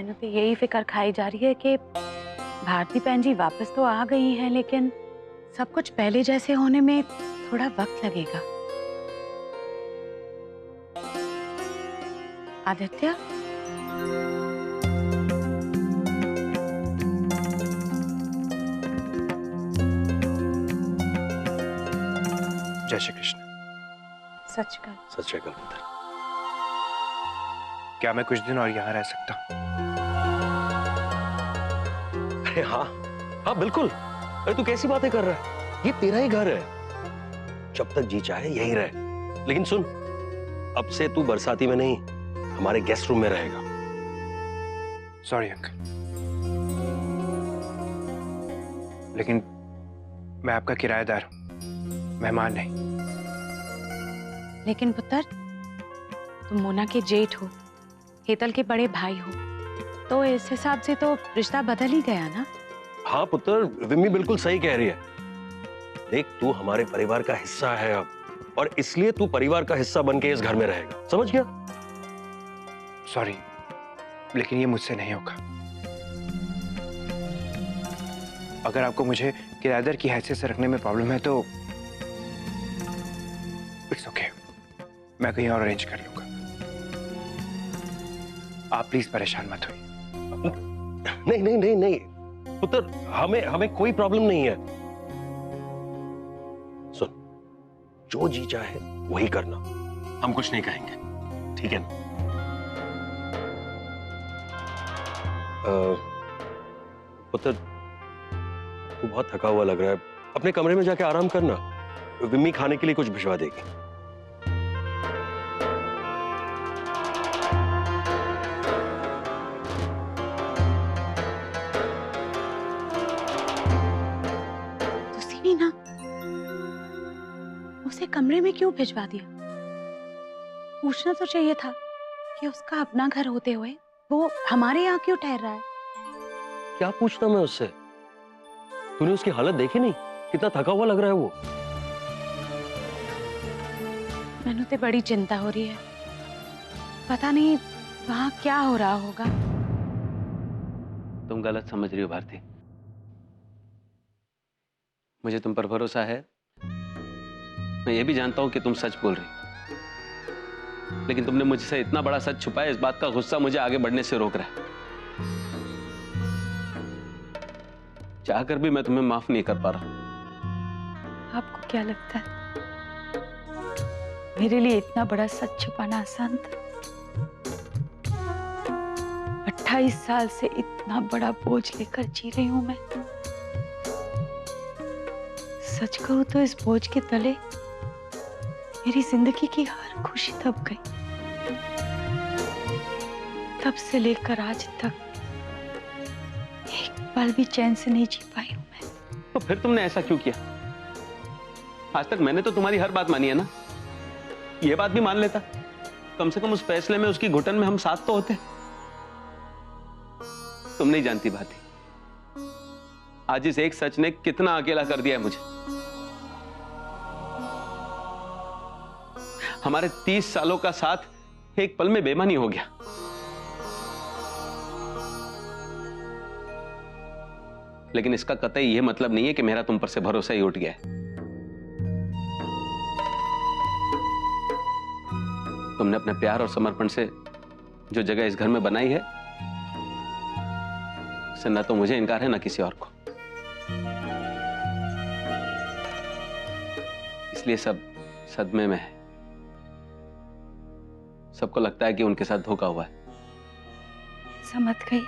मैंने तो यही फिक्र खाई जा रही है कि भारती बहन जी वापस तो आ गई हैं, लेकिन सब कुछ पहले जैसे होने में थोड़ा वक्त लगेगा। आदित्य, जय श्री कृष्ण। सच कर। सत श्री अकाल पुत्र। क्या मैं कुछ दिन और यहाँ रह सकता हूँ? अरे हाँ हाँ बिल्कुल। अरे तू कैसी बातें कर रहा है, ये तेरा ही घर है, जब तक जी चाहे यहीं रहे। लेकिन सुन, अब से तू बरसाती में नहीं, हमारे गेस्ट रूम में रहेगा। सॉरी अंकल, लेकिन मैं आपका किराएदार हूँ, मेहमान नहीं। लेकिन पुत्र, तुम मोना के जेठ हो, हेतल के बड़े भाई हो, तो इस हिसाब से तो रिश्ता बदल ही गया ना। हाँ पुत्र, विम्मी बिल्कुल सही कह रही है। देख, तू हमारे परिवार का हिस्सा है अब, और इसलिए तू परिवार का हिस्सा बन के इस घर में रहेगा, समझ गया? सॉरी, लेकिन ये मुझसे नहीं होगा। अगर आपको मुझे किराएदार की हैसियत से रखने में प्रॉब्लम है तो इट्स ओके, मैं कहीं और अरेंज कर लूंगा। आप प्लीज परेशान मत होइए। नहीं नहीं नहीं नहीं पुत्र, हमें कोई प्रॉब्लम नहीं है। सुन, जो जी चाहे वही करना, हम कुछ नहीं कहेंगे, ठीक है ना? पुत्र, तू बहुत थका हुआ लग रहा है, अपने कमरे में जाके आराम करना। विम्मी खाने के लिए कुछ भिजवा देगी। उसे कमरे में क्यों भिजवा दिया? पूछना तो चाहिए था कि उसका अपना घर होते हुए वो हमारे यहाँ क्यों ठहर रहा है। क्या पूछता मैं उससे? तूने उसकी हालत देखी नहीं, कितना थका हुआ लग रहा है वो। मैंने तो बड़ी चिंता हो रही है, पता नहीं वहां क्या हो रहा होगा। तुम गलत समझ रही हो भारती, मुझे तुम पर भरोसा है। मैं ये भी जानता हूं कि तुम सच बोल रही हो, लेकिन तुमने मुझसे इतना बड़ा सच छुपाया, इस बात का गुस्सा मुझे आगे बढ़ने से रोक रहा है। चाहकर भी मैं तुम्हें माफ नहीं कर पा रहा। आपको क्या लगता है मेरे लिए इतना बड़ा सच छुपाना आसान था? 28 साल से इतना बड़ा बोझ लेकर जी रही हूं मैं। सच कहूं तो इस बोझ के तले मेरी जिंदगी की हर खुशी दब गई। तब से लेकर आज तक एक पल भी चैन से नहीं जी पाई हूं मैं। तो फिर तुमने ऐसा क्यों किया? आज तक मैंने तो तुम्हारी हर बात मानी है ना, ये बात भी मान लेता। कम से कम उस फैसले में, उसकी घुटन में हम साथ तो होते। तुम नहीं जानती भाती, आज इस एक सच ने कितना अकेला कर दिया है मुझे। हमारे 30 सालों का साथ एक पल में बेमानी हो गया। लेकिन इसका कतई यह मतलब नहीं है कि मेरा तुम पर से भरोसा ही उठ गया है। तुमने अपने प्यार और समर्पण से जो जगह इस घर में बनाई है, उससे न तो मुझे इनकार है न किसी और को। इसलिए सब सदमे में है। सबको लगता है कि उनके साथ धोखा हुआ है। समझ गई,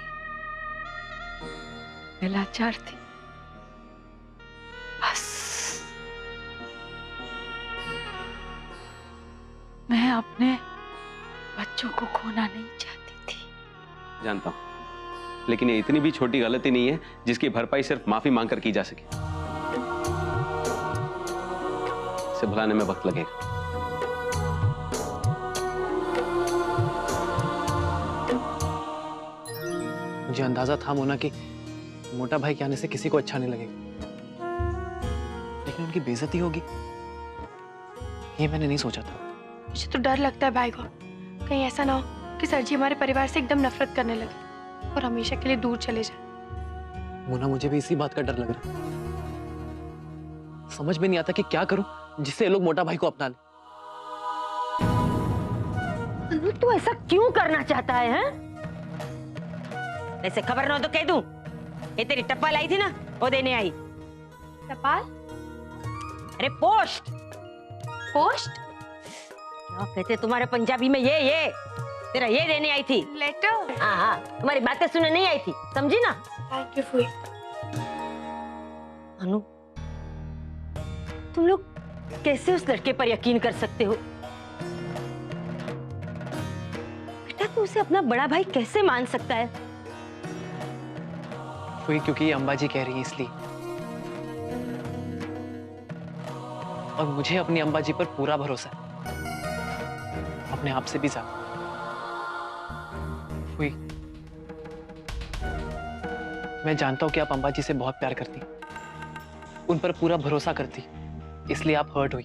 मैं लाचार थी बस। मैं अपने बच्चों को खोना नहीं चाहती थी। जानता हूं, लेकिन ये इतनी भी छोटी गलती नहीं है जिसकी भरपाई सिर्फ माफी मांगकर की जा सके। इसे भुलाने में वक्त लगेगा। मुझे अंदाजा था मोना कि मोटा भाई के आने से किसी को अच्छा नहीं लगेगा, लेकिन उनकी बेइज्जती होगी ये मैंने नहीं सोचा था। मुझे तो डर लगता है भाई को, कहीं ऐसा ना हो कि सर जी हमारे परिवार से एकदम नफरत करने लगे। और हमेशा के लिए दूर चले जाए। मोना, मुझे भी इसी बात का डर लग रहा है। समझ में नहीं आता कि क्या करूं जिससे ये लोग मोटा भाई को अपना लें। अनु, तू ऐसा क्यों करना चाहता है, हैं? ऐसे खबर ना हो तो कह दूं, ये तेरी टप्पा लाई थी ना, वो देने आई। टपाल? अरे पोस्ट। पोस्ट? क्या कहते तुम्हारे पंजाबी में, ये तेरा ये देने आई थी। लेटर? हाँ हाँ, तुम्हारी बातें सुनने नहीं आई थी, समझी ना। Thank you फूई। अनु, तुम लोग कैसे उस लड़के पर यकीन कर सकते हो? बेटा, तू उसे अपना बड़ा भाई कैसे मान सकता है? वही क्योंकि ये अंबाजी कह रही है इसलिए। और मुझे अपनी अंबाजी पर पूरा भरोसा है, अपने आप से भी ज्यादा। हुई, मैं जानता हूं कि आप अंबाजी से बहुत प्यार करती, उन पर पूरा भरोसा करती, इसलिए आप हर्ट हुई,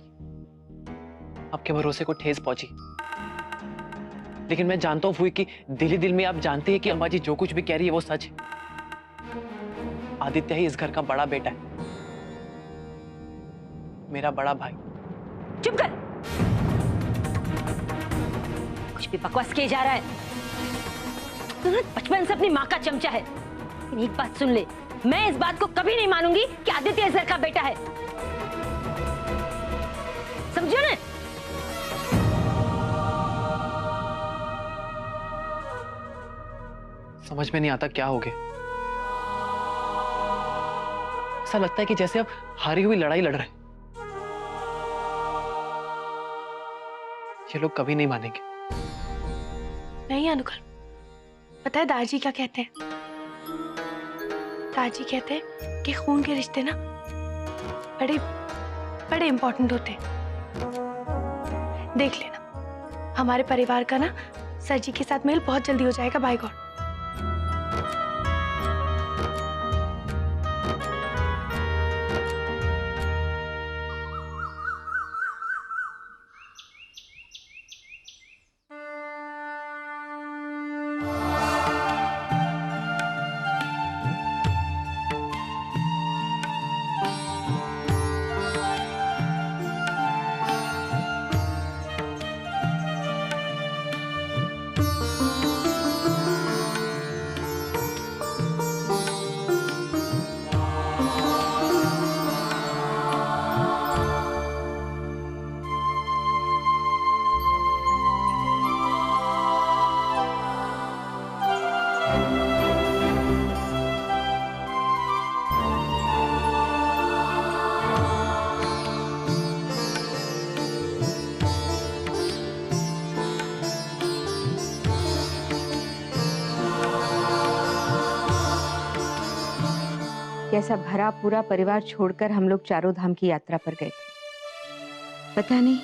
आपके भरोसे को ठेस पहुंची। लेकिन मैं जानता हूं हुई कि दिल ही दिल में आप जानती है कि अंबाजी जो कुछ भी कह रही है वो सच है। आदित्य ही इस घर का बड़ा बेटा है, मेरा बड़ा भाई। चुप कर, कुछ भी बकवास किए जा रहा है। तू ना बचपन से अपनी माँ का चमचा है। लेकिन एक बात सुन ले, मैं इस बात को कभी नहीं मानूंगी कि आदित्य इस घर का बेटा है, समझो ना? समझ में नहीं आता क्या हो गया। ऐसा लगता है कि जैसे आप हारी हुई लड़ाई लड़ रहे हैं। ये लोग कभी नहीं मानेंगे। नहीं अनुकल, पता है दादाजी क्या कहते हैं? दादाजी कहते हैं कि खून के रिश्ते ना बड़े बड़े इंपॉर्टेंट होते हैं। देख लेना, हमारे परिवार का ना सर जी के साथ मेल बहुत जल्दी हो जाएगा। By God. कैसा भरा पूरा परिवार छोड़कर हम लोग चारों धाम की यात्रा पर गए थे। पता नहीं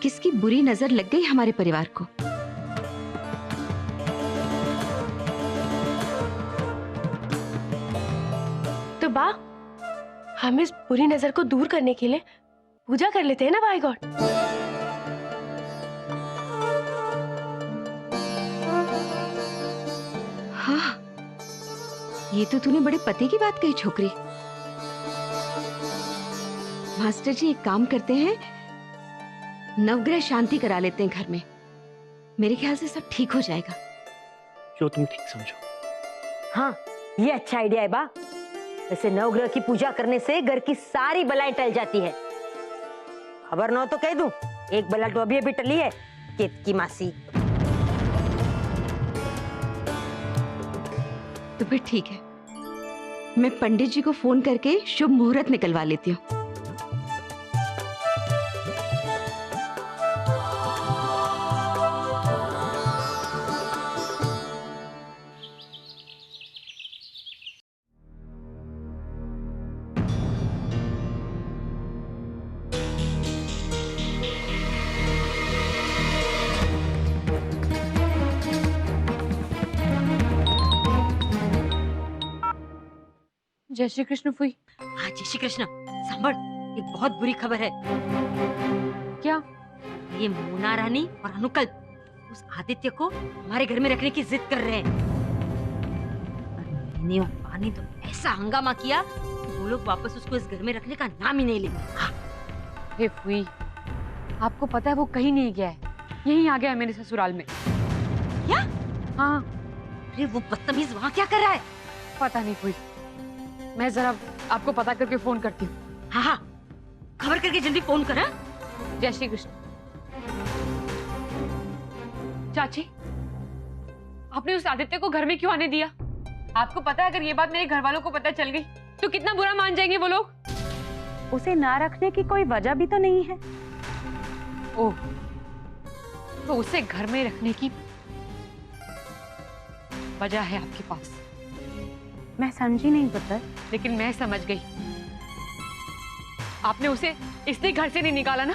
किसकी बुरी नजर लग गई हमारे परिवार को। तो बा, हम इस बुरी नजर को दूर करने के लिए पूजा कर लेते हैं ना। By God. हाँ, ये तो तूने बड़े पते की बात कही छोकरी। मास्टर जी एक काम करते हैं, नवग्रह शांति करा लेते हैं घर में। मेरे ख्याल से सब ठीक हो जाएगा। जो तुम ठीक समझो। हाँ, ये अच्छा आइडिया है बा। वैसे नवग्रह की पूजा करने से घर की सारी बलाएं टल जाती है। खबर ना हो तो कह दूं, एक बला तो अभी अभी टली है, केतकी मासी। तो फिर ठीक है, मैं पंडित जी को फोन करके शुभ मुहूर्त निकलवा लेती हूँ। जय श्री कृष्ण फुई। हाँ, जय श्री कृष्ण। सांभर, एक बहुत बुरी खबर है। क्या? ये मोना रानी और अनुकल्प उस आदित्य को हमारे घर में रखने की जिद कर रहे हैं। कहने और पा ने तो ऐसा हंगामा किया कि वो लोग वापस उसको इस घर में रखने का नाम ही नहीं लेंगे। हाँ। हे फुई, आपको पता है वो कहीं नहीं गया है, यहीं आ गया है मेरे ससुराल में। क्या? हाँ। अरे वो बदतमीज वहाँ क्या कर रहा है? पता नहीं फुई, मैं जरा आपको पता करके फोन करती हूँ। हाँ हाँ, खबर करके जल्दी फोन कर। जय श्री कृष्ण। चाची, आपने उस आदित्य को घर में क्यों आने दिया? आपको पता है अगर ये बात मेरे घर वालों को पता चल गई तो कितना बुरा मान जाएंगे वो लोग। उसे ना रखने की कोई वजह भी तो नहीं है। ओह, तो उसे घर में रखने की वजह है आपके पास। मैं समझी नहीं पुत्र। लेकिन मैं समझ गई। आपने उसे इसलिए घर से नहीं निकाला ना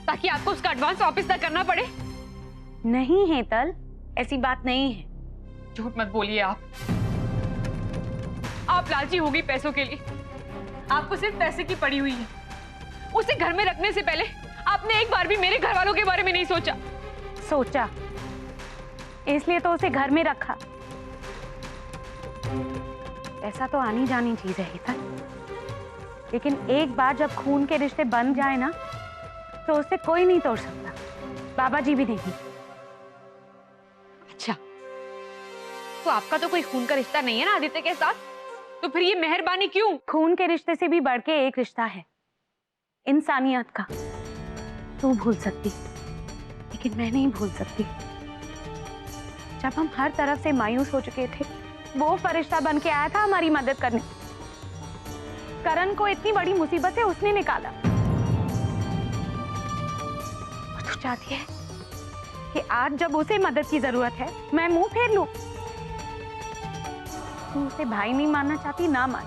ताकि आपको उसका एडवांस वापस ना करना पड़े। नहीं हेतल, ऐसी बात नहीं है। झूठ मत बोलिए आप लालची हो गई पैसों के लिए। आपको सिर्फ पैसे की पड़ी हुई है। उसे घर में रखने से पहले आपने एक बार भी मेरे घर वालों के बारे में नहीं सोचा। सोचा, इसलिए तो उसे घर में रखा। ऐसा तो आनी जानी चीज है हेतल, लेकिन एक बार जब खून के रिश्ते बन जाए ना तो उसे कोई नहीं तोड़ सकता, बाबा जी भी नहीं। अच्छा, तो आपका तो कोई खून का रिश्ता नहीं है ना आदित्य के साथ, तो फिर ये मेहरबानी क्यों? खून के रिश्ते से भी बढ़ के एक रिश्ता है, इंसानियत का। तू भूल सकती लेकिन मैं नहीं भूल सकती। जब हम हर तरफ से मायूस हो चुके थे, वो फरिश्ता बन के आया था हमारी मदद करने। करण को इतनी बड़ी मुसीबत से उसने निकाला। और तू चाहती है कि आज जब उसे मदद की जरूरत है मैं मुंह फेर लूं? तू उसे भाई नहीं मानना चाहती, ना मान,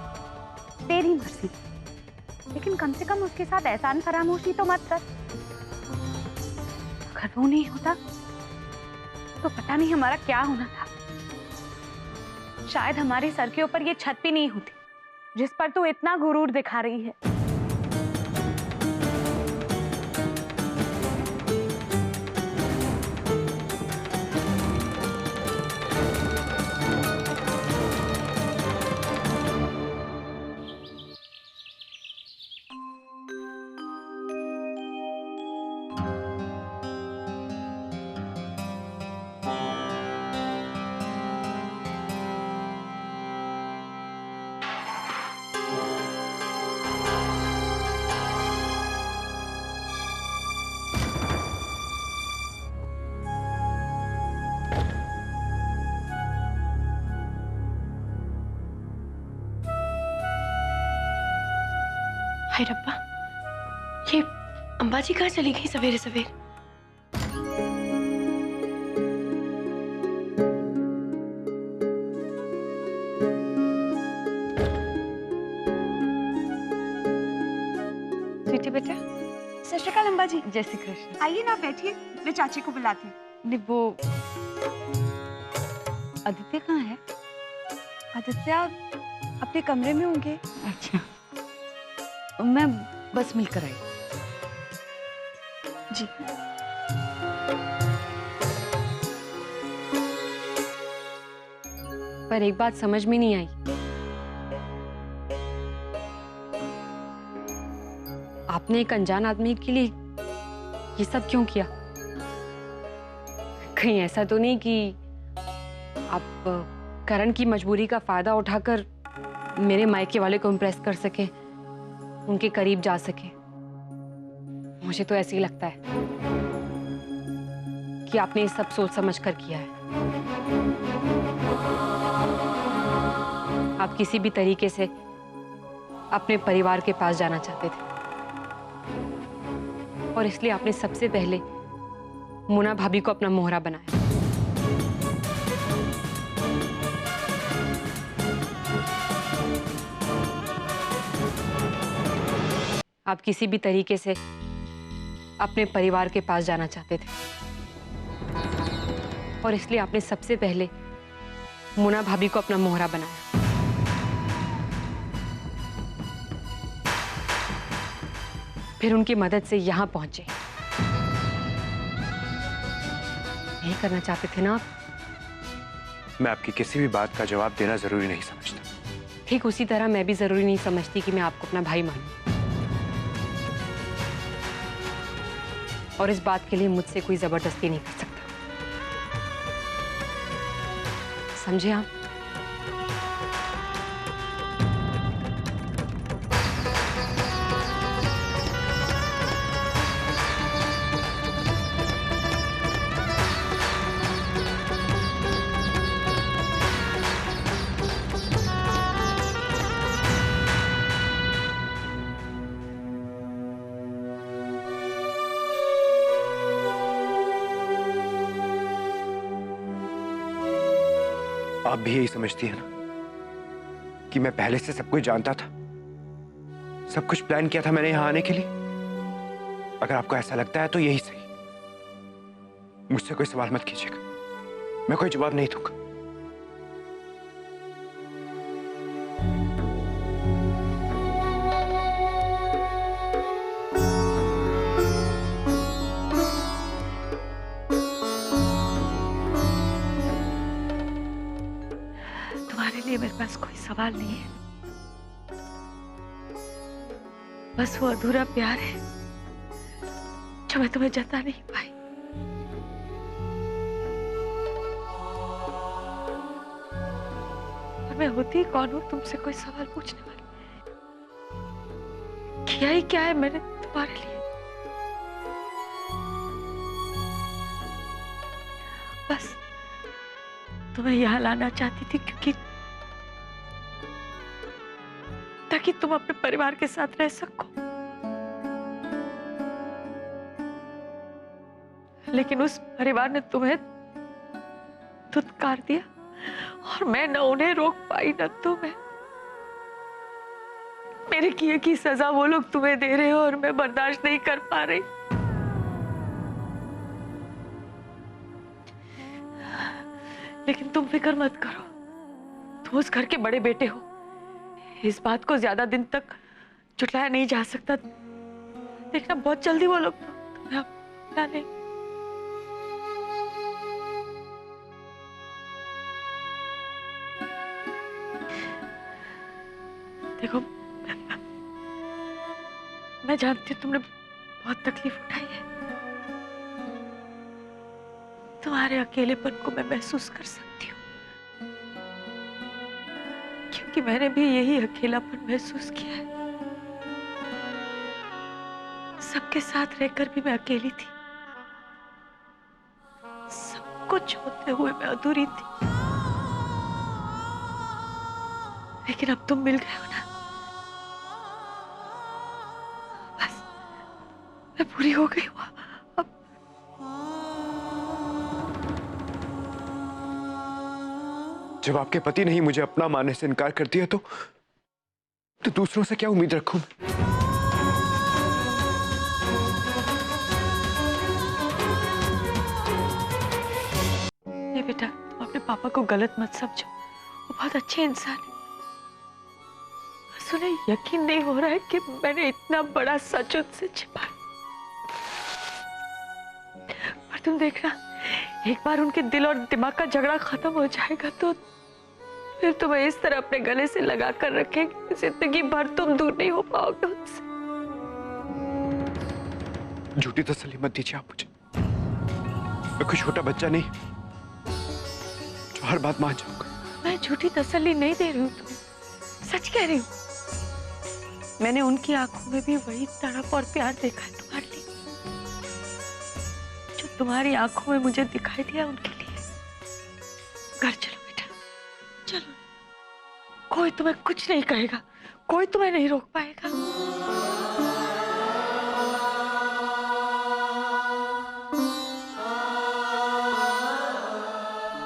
तेरी मर्जी। लेकिन कम से कम उसके साथ एहसान फरामोशी तो मत कर। अगर वो नहीं होता तो पता नहीं हमारा क्या होना था। शायद हमारे सर के ऊपर ये छत भी नहीं होती जिस पर तू इतना गुरूर दिखा रही है। हाय रब्बा, ये अम्बा जी कहाँ चली गई सवेरे सवेरे? स्वीटी बेटा। सत श्री अकाल अम्बा जी। जय श्री कृष्ण। आइए ना, बैठिए, मैं चाची को बुलाती हूँ। नहीं, वो आदित्य कहाँ है? आदित्य अपने कमरे में होंगे। अच्छा, मैं बस मिलकर आई। जी। पर एक बात समझ में नहीं आई, आपने एक अनजान आदमी के लिए ये सब क्यों किया? कहीं ऐसा तो नहीं कि आप करण की मजबूरी का फायदा उठाकर मेरे मायके वाले को इम्प्रेस कर सके, उनके करीब जा सके? मुझे तो ऐसे ही लगता है कि आपने ये सब सोच समझ कर किया है। आप किसी भी तरीके से अपने परिवार के पास जाना चाहते थे और इसलिए आपने सबसे पहले मुना भाभी को अपना मोहरा बनाया। आप किसी भी तरीके से अपने परिवार के पास जाना चाहते थे और इसलिए आपने सबसे पहले मुना भाभी को अपना मोहरा बनाया। फिर उनकी मदद से यहां पहुंचे। यही करना चाहते थे ना आप? मैं आपकी किसी भी बात का जवाब देना जरूरी नहीं समझता। ठीक उसी तरह मैं भी जरूरी नहीं समझती कि मैं आपको अपना भाई मानूं। और इस बात के लिए मुझसे कोई जबरदस्ती नहीं कर सकता, समझे आप? आप भी यही समझती है ना कि मैं पहले से सब कुछ जानता था, सब कुछ प्लान किया था मैंने यहां आने के लिए? अगर आपको ऐसा लगता है तो यही सही, मुझसे कोई सवाल मत कीजिएगा, मैं कोई जवाब नहीं दूंगा। तुम्हारे लिए मेरे पास कोई सवाल नहीं है, बस वो अधूरा प्यार है जो मैं तुम्हें जता नहीं पाई। और मैं होती कौन हूं तुमसे कोई सवाल पूछने वाली? किया ही क्या है मैंने तुम्हारे लिए? बस तुम्हें यहां लाना चाहती थी ताकि तुम अपने परिवार के साथ रह सको, लेकिन उस परिवार ने तुम्हें धुतकार दिया और मैं न उन्हें रोक पाई न तुम्हें। मेरे किए की सजा वो लोग तुम्हें दे रहे हो और मैं बर्दाश्त नहीं कर पा रही। लेकिन तुम फिक्र मत करो, तुम उस घर के बड़े बेटे हो, इस बात को ज्यादा दिन तक झुटलाया नहीं जा सकता। देखना बहुत जल्दी वो लोग तुम्हें अपना नहीं। देखो मैं जानती हूँ तुमने बहुत तकलीफ उठाई है, तुम्हारे अकेलेपन को मैं महसूस कर सकती हूँ, क्योंकि मैंने भी यही अकेलापन महसूस किया है। सबके साथ रहकर भी मैं अकेली थी, सब कुछ होते हुए मैं अधूरी थी। लेकिन अब तुम मिल गए हो ना, बस मैं पूरी हो गई हूँ। जब आपके पति ने ही मुझे अपना मानने से इनकार कर दिया तो दूसरों से क्या उम्मीद रखूं मैं? ये बेटा, तुम अपने पापा को गलत मत समझो, वो बहुत अच्छे इंसान है। बस उन्हें यकीन नहीं हो रहा है कि मैंने इतना बड़ा सच उनसे छिपाया। पर तुम देखना, एक बार उनके दिल और दिमाग का झगड़ा खत्म हो जाएगा तो फिर तुम्हें इस तरह अपने गले से लगा कर रखेंगे, जिंदगी भर तुम दूर नहीं हो पाओगे उनसे। झूठी तसल्ली मत दीजिए आप मुझे, मैं कोई छोटा बच्चा नहीं जो हर बात मान जाऊंगा। मैं झूठी तसल्ली नहीं दे रही हूँ तुम्हें, सच कह रही हूँ। मैंने उनकी आंखों में भी वही तड़प और प्यार देखा है तुम्हारे लिए, जो तुम्हारी आंखों में मुझे दिखाई दिया उनके लिए। घर चलो बेटा, चलो, कोई तुम्हें कुछ नहीं कहेगा, कोई तुम्हें नहीं रोक पाएगा।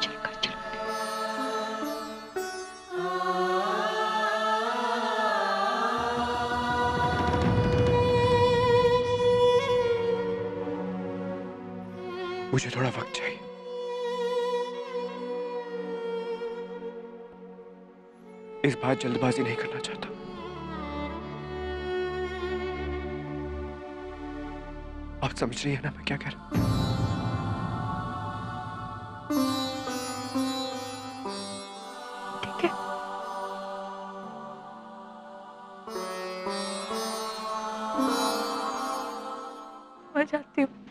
चलो घर चलो। मुझे थोड़ा वक्त चाहिए। इस बार जल्दबाजी नहीं करना चाहता। आप समझ रही है ना मैं क्या कह रहा हूं? मैं जाती हूँ।